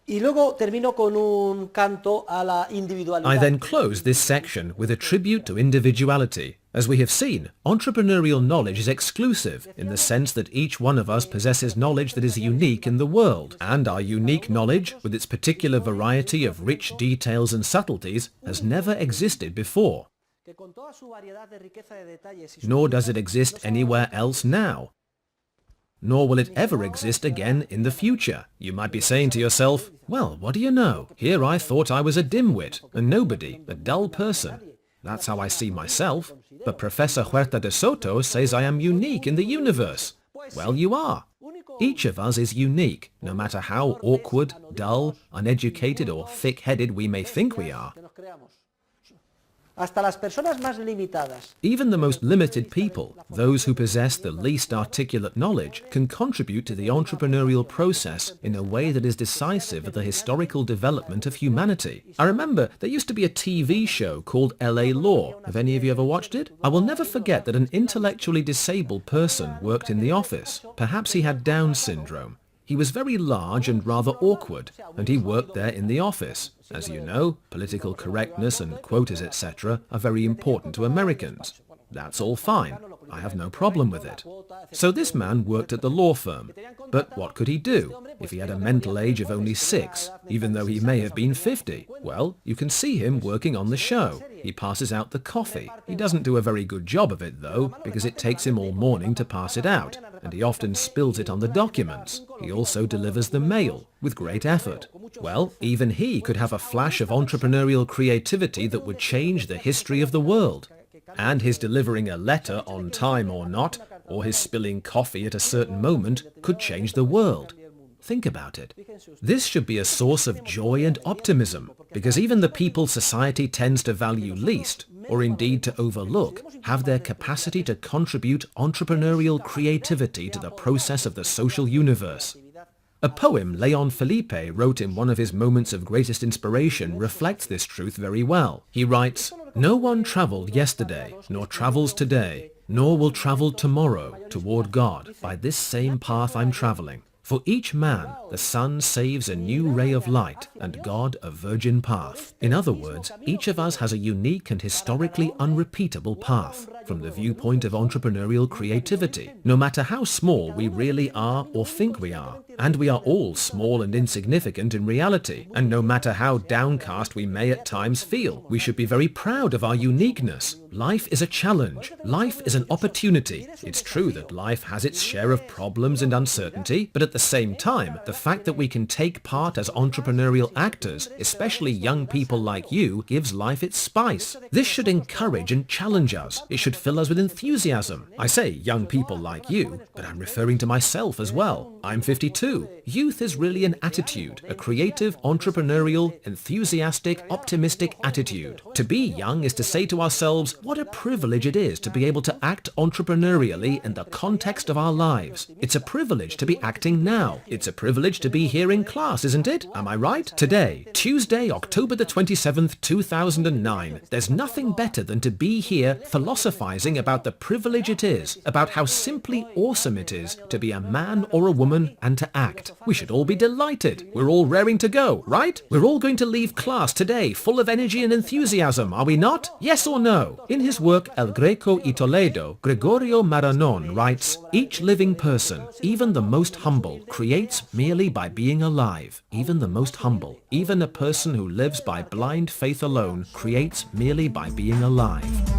Y luego termino con un canto a la individualidad. I then close this section with a tribute to individuality. As we have seen, entrepreneurial knowledge is exclusive in the sense that each one of us possesses knowledge that is unique in the world, and our unique knowledge, with its particular variety of rich details and subtleties, has never existed before, nor does it exist anywhere else now. Nor will it ever exist again in the future. You might be saying to yourself, well, what do you know? Here I thought I was a dimwit, a nobody, a dull person. That's how I see myself. But Professor Huerta de Soto says I am unique in the universe. Well, you are. Each of us is unique, no matter how awkward, dull, uneducated or thick-headed we may think we are. Hasta las personas más limitadas. Even the most limited people, those who possess the least articulate knowledge, can contribute to the entrepreneurial process in a way that is decisive of the historical development of humanity. I remember there used to be a TV show called LA Law. Have any of you ever watched it? I will never forget that an intellectually disabled person worked in the office. Perhaps he had Down syndrome. He was very large and rather awkward, and he worked there in the office. As you know, political correctness and quotas, etc. are very important to Americans. That's all fine. I have no problem with it. So this man worked at the law firm. But what could he do if he had a mental age of only 6, even though he may have been 50? Well, you can see him working on the show. He passes out the coffee. He doesn't do a very good job of it, though, because it takes him all morning to pass it out, and he often spills it on the documents. He also delivers the mail, with great effort. Well, even he could have a flash of entrepreneurial creativity that would change the history of the world. And his delivering a letter on time or not, or his spilling coffee at a certain moment, could change the world. Think about it. This should be a source of joy and optimism, because even the people society tends to value least, or indeed to overlook, have their capacity to contribute entrepreneurial creativity to the process of the social universe. A poem Leon Felipe wrote in one of his moments of greatest inspiration reflects this truth very well. He writes, "No one traveled yesterday, nor travels today, nor will travel tomorrow toward God by this same path I'm traveling. For each man, the sun saves a new ray of light, and God a virgin path." In other words, each of us has a unique and historically unrepeatable path from the viewpoint of entrepreneurial creativity, no matter how small we really are or think we are. And we are all small and insignificant in reality, and no matter how downcast we may at times feel, we should be very proud of our uniqueness. Life is a challenge. Life is an opportunity. It's true that life has its share of problems and uncertainty, but at the same time, the fact that we can take part as entrepreneurial actors, especially young people like you, gives life its spice. This should encourage and challenge us. It should fill us with enthusiasm. I say young people like you, but I'm referring to myself as well. I'm 52. Youth is really an attitude, a creative, entrepreneurial, enthusiastic, optimistic attitude. To be young is to say to ourselves, what a privilege it is to be able to act entrepreneurially in the context of our lives. It's a privilege to be acting now. It's a privilege to be here in class, isn't it? Am I right? Today, Tuesday, October the 27th, 2009, there's nothing better than to be here philosophizing about the privilege it is, about how simply awesome it is to be a man or a woman and to act. We should all be delighted. We're all raring to go, right? We're all going to leave class today full of energy and enthusiasm, are we not? Yes or no? In his work El Greco y Toledo, Gregorio Maranon writes, "Each living person, even the most humble, creates merely by being alive. Even the most humble, even a person who lives by blind faith alone, creates merely by being alive."